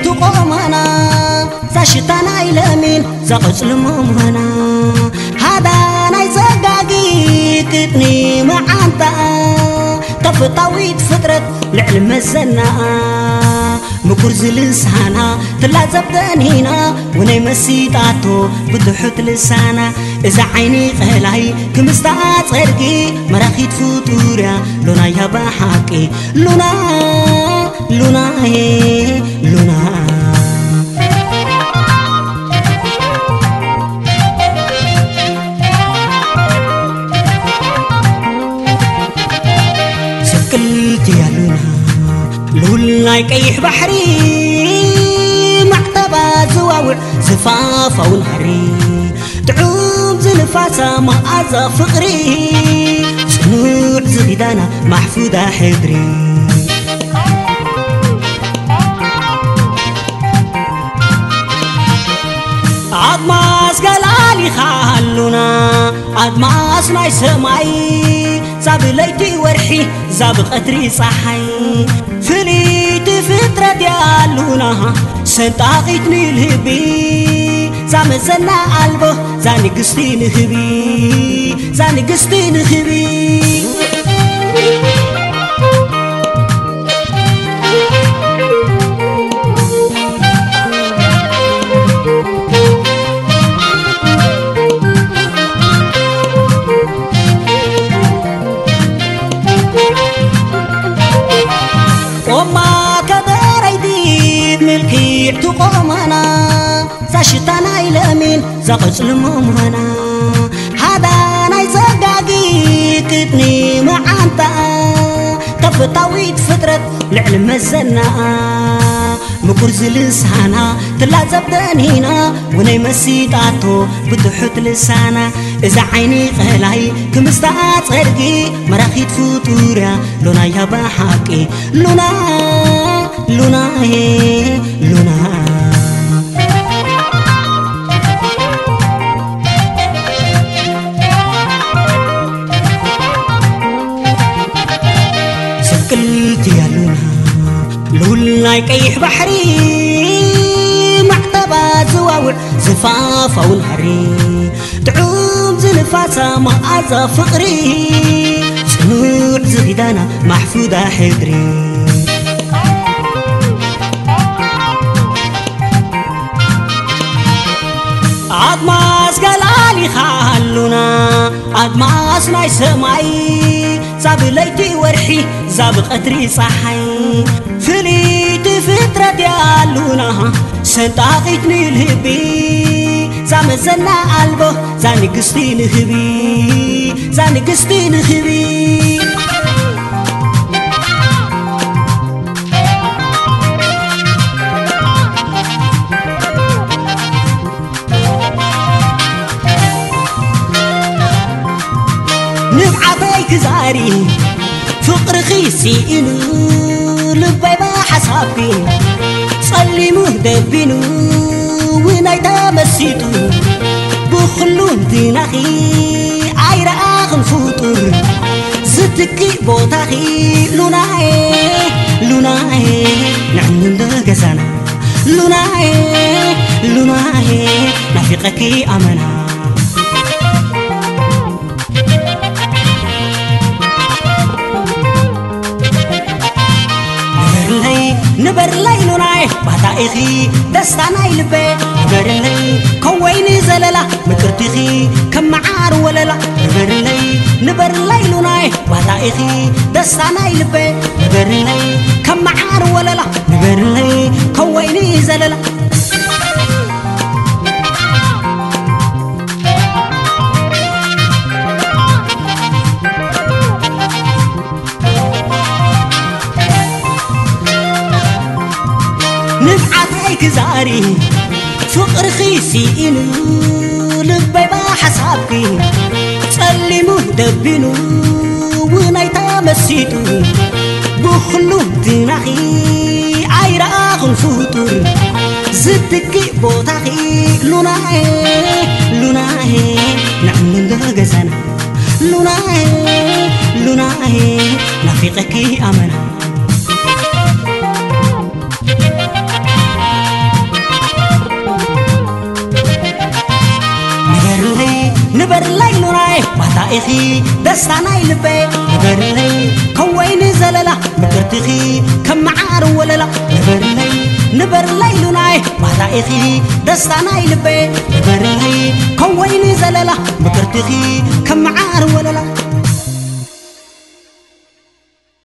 تقوم هنا زاشتنا إلمين زقصل ممهنا هذا نايزقاقي كتني معانتا تفطاويت فترة العلم الزنا مكرز لسانا تلا زبدان هنا وني مسيطاتو بدحوت لسانا إذا عيني قهلاي كمستعاد غيركي مراخيت فطوريا لونا يابا حاكي لونا لونا هي لونا سكلت يا لونا لولاي كيح بحري معتبا زواوع زفافة ونهري تعوم زنفاسة مأزا فقري صنوع زغيدانا محفوظة حدري عدماس قلالي خالونا عدماس ناي سماي زاب ليتي ورحي زاب قدري صحي فليت فترة ديالونا سنتاقيتني الهبي زامزنا قلبه زاني قستي نخبي زاني قستي نخبي وما كدر يديد ملكي تقوم هنا زاشتنا إلمين زقصل ممهنا هذا نايزقاقي كتني معانتا تفطاويت فترة العلم الزنا مكرز لسانا تلا زبدان هنا وني مسيطاتو بدحوت لسانا إذا عيني قهلاي كمستعاد غيركي مراخيت فطوريا لونا يابا حاكي لونا لونا هي لونا سكلت يا لونا لولاي كيح بحري معتبا زواوع زفافة ونهري تعوم زنفاسة مأزا فقري صنوع زغيدانا محفوظة حدري عدماس قلالي خالونا عدماس ناي سماي زاب ليتي ورحي زاب قدري صحي فليت فترة ديالونا سنتاقيتني الهبي زامزنا قلبه زاني قستي نخبي زاني قستي نخبي نبعتيك زاري فقر خيسي إنو لبي بحسابي صلي مهدبينو ونايتا مسيتو بخلون ديناخي عايرا آخن فوتر زتكي بوتاخي لوناي لوناي نعنن دقزانا لوناي لوناي نفقكي أمنا نبر لي لوناي بعتائخي دستاناي لبي نبر لي كويني زللا مكرتخي كم معار وللا نبر لي لوناي بعتائخي دستاناي لبي نبر لي كم معار وللا نبر لي كويني زللا نبعتيك زاري فقر خيسي إنو لبي بحسابي صلي مهدبينو ونايتا مسيتو بخلو ديناخي عايرا آخن فوتر زدكي بوتاخي لوناي لوناي نعنن دقزانا لوناي لوناي نفقكي أمنا نبر ليلوناي باتايخي دستاناي لبي نبر لي كوين زللا مكرتخي كم عار وللا نبر ليلوناي باتايخي دستاناي لبي نبر لي كوين زللا مكرتخي كم عار وللا